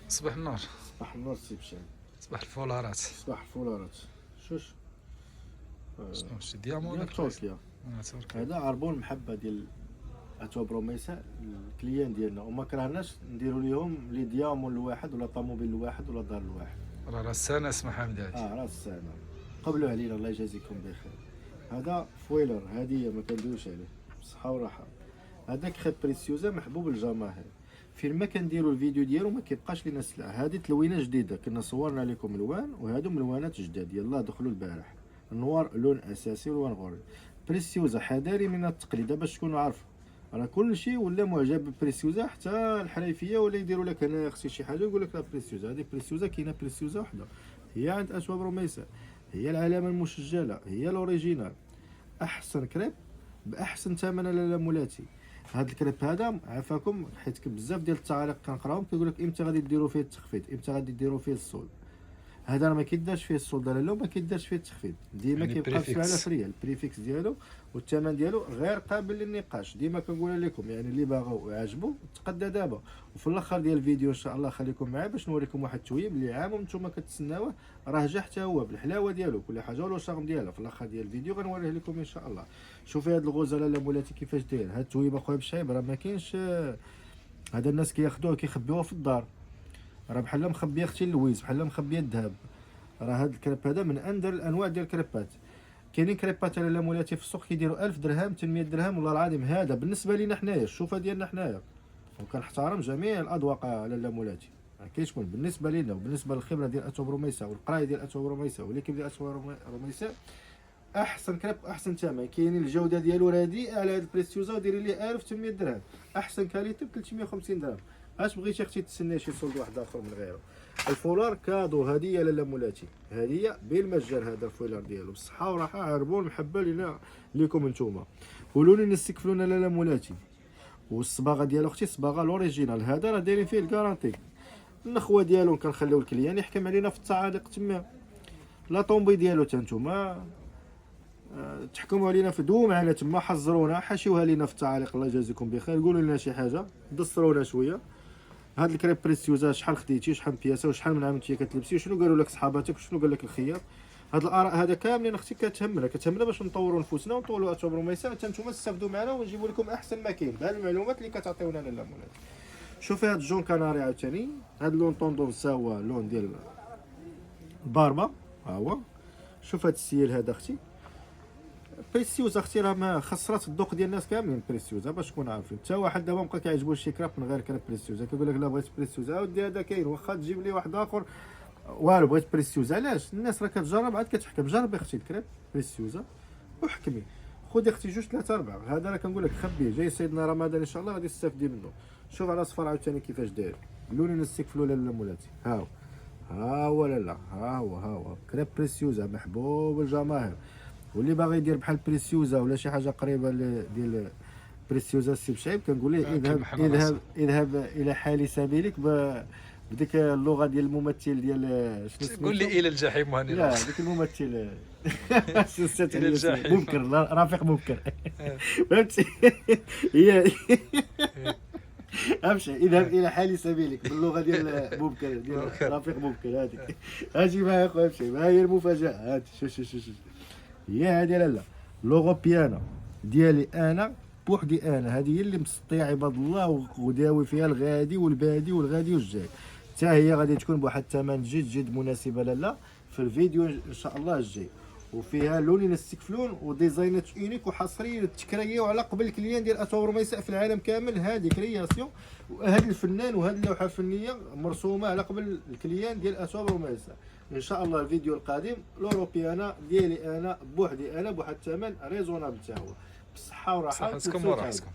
صباح النور. صباح النور سي بشام. صباح الفولارات. صباح الفولارات. شوش شنو شي ديامون ولا ديال تركيا. تركيا؟ هذا عربون المحبه ديال اتوا بروميسا الكليان ديالنا، وما كرهناش نديروا ليهم لي ديامون لواحد ولا طوموبيل لواحد ولا دار لواحد. راه السنه اسمها حامد هادي. راه السنه قبلوا علينا، الله يجازيكم بخير. هذا فويلر، هديه ما كندويوش عليه بصحه وراحه. هذاك خيط بريسيوزا محبوب الجماهير، فين ما كنديروا الفيديو ديالو ما كيبقاش لينا سلعه. هذه تلوينه جديده، كنا صورنا لكم الوان وهادو ملوانات جداد يلاه دخلوا البارح. النوار لون اساسي والوان غوري. بريسيوزا حذاري من التقليد باش تكونوا عارفين، راه كلشي ولا معجب بالبريسيوزا، حتى الحريفيه ولا يديروا لك انا خصني شي حاجه يقول لك لا بريسيوزا. هذه بريسيوزا كاينه بريسيوزا وحده هي عند اشواب روميسا، هي العلامه المسجله، هي الاوريجينال. احسن كريب باحسن ثمن لاله مولاتي. هذا الكريب هذا عافاكم، حيت بزاف ديال التعاليق كنقراهم كيقول لك امتى غادي ديروا فيه التخفيض، امتى غادي ديروا فيه السول. هذا راه ما كيدارش فيه السولد لا ما كيدارش فيه التخفيض، ديما يعني كيبقى في على فريال البريفيكس ديالو، والثمن ديالو غير قابل للنقاش. ديما كنقول لكم يعني اللي باغاو يعجبو تقدى دابا. وفي الاخر ديال الفيديو ان شاء الله خليكم معايا باش نوريكم واحد التويب اللي عام وانتم كتسناوه، راه جا حتى هو بالحلاوه ديالو كل حاجه ولو شارم ديالها. في الاخر ديال الفيديو غنوريه لكم ان شاء الله. شوفي هاد الغزاله لا مولاتي كيفاش داير هاد التويب اخويا بشعيب، راه ما كاينش. هذا الناس كياخذوه كيخبيوه في الدار، راه بحال مخبيه اختي اللويز، بحال مخبيه الذهب. راه هاد الكريب هذا من اندر الانواع ديال الكريبات. كاينين كريبات على مولاتي في السوق كيديروا 1000 درهم 800 درهم، والله العظيم هذا بالنسبه لينا حنايا الشوفه ديالنا حنايا، وكنحترم جميع الاذواق على مولاتي. كاين شكون بالنسبه لينا وبالنسبه للخبره ديال اتوا بروميسا والقرايه ديال اتوا بروميسا وليكيب ديال اتوا بروميسا، احسن كريب احسن ثمن. كاينين الجوده ديالو رديئه على هاد البريستيوزا وديري ليه 1800 درهم، احسن كاليتي ب 350 درهم. اش بغيتي اختي تسنى شي سولد واحد اخر من غيره. الفولار كادو هديه لاله مولاتي، هديه بالمجان. هذا الفولار ديالو بالصحه وراحه، عربون محبه لينا ليكم نتوما. قولوا لي نستكفلونا لاله مولاتي. والصباغه ديالو اختي صباغه الاوريجينال، هذا راه دايرين فيه الكارانتي. النخوه ديالو كنخليو الكليان يحكم علينا في التعاليق تما. لا طومبي ديالو تا نتوما تحكموا علينا في دوم على تما، حذرونا حاشيوها لينا في التعاليق. الله يجازيكم بخير، قولوا لنا شي حاجه دصرونا شويه. هاد الكريب بريسيوزا شحال خديتي، شحال بياسه، وشحال من عام انت كتلبسي، شنو قالوا لك صحاباتك، شنو قال لك الخيار. هاد الاراء هذا كاملين اختي كتهمنا باش نطوروا نفوسنا ونطولوا اتوا بروميسا حتى نتوما تستافدوا معنا ونجيبوا لكم احسن ما كاين بهاد المعلومات اللي كتعطيونا لاله مولاتي. شوفي هاد الجون كناري عاوتاني، هاد اللون طوندونس هو اللون ديال الباربا، ها هو. شوف هاد السيل هذا اختي بريسيوزا اختي، راه ما خسرات الذوق ديال الناس كاملين بريسيوزا باش تكون عارفين. حتى واحد دابا مابقى كيعجبو شي كراب من غير كراب بريسيوزا، كيقول لك لا بغيت بريسيوزا. اودي هذا كاين، واخا تجيب لي واحد اخر والو بغيت بريسيوزا. علاش؟ الناس راه كتجرب عاد كتحكم. جربي اختي الكريب بريسيوزا وحكمي، خذي اختي جوج ثلاثه اربعه. هذا راه كنقول لك خبيه، جاي سيدنا رمضان ان شاء الله غادي تستافدي منه. شوف على صفر عاوتاني كيفاش داير، قولوا لي نستكفلوا لاله مولاتي. ها هو لا ها هو كريب بريسيوزا محبوب الجماهير. واللي باغي يدير بحال بريسيوزا ولا شي حاجه قريبه ديال بريسيوزا السي بشعيب، كنقول ليه اذهب الى حال سبيلك بديك اللغه ديال الممثل ديال شنو سميتو، قول لي الى الجحيم هاني. لا ديك الممثل إلى الجحيم. مبكر، رافق مبكر فهمتي. هي امشي اذهب الى حال سبيلك باللغه ديال مبكر، ديال رافق مبكر. هذيك اجي معايا اخويا امشي، ما هي المفاجاه. هادي شوف هي هادي لالا لوغوبيانا ديالي انا بوحدي، انا هذه هي اللي مسطيه عباد الله وداوي فيها الغادي والبادي والغادي والجاي. حتى هي غادي تكون بواحد الثمن جد مناسبه لالا في الفيديو ان شاء الله الجاي، وفيها لونين استكفلون وديزاينات اونيك وحصريه تكرياو على قبل الكليان ديال اتوا بروميسا في العالم كامل. هذه كرياسيون وهذا الفنان وهذه اللوحه الفنيه مرسومه على قبل الكليان ديال اتوا بروميسا. ان شاء الله الفيديو القادم لوروبيانا ديالي انا بوحدي، انا بواحد الثمن ريزونابل حتى هو، بالصحه وراحه. صحتكم وراحتكم.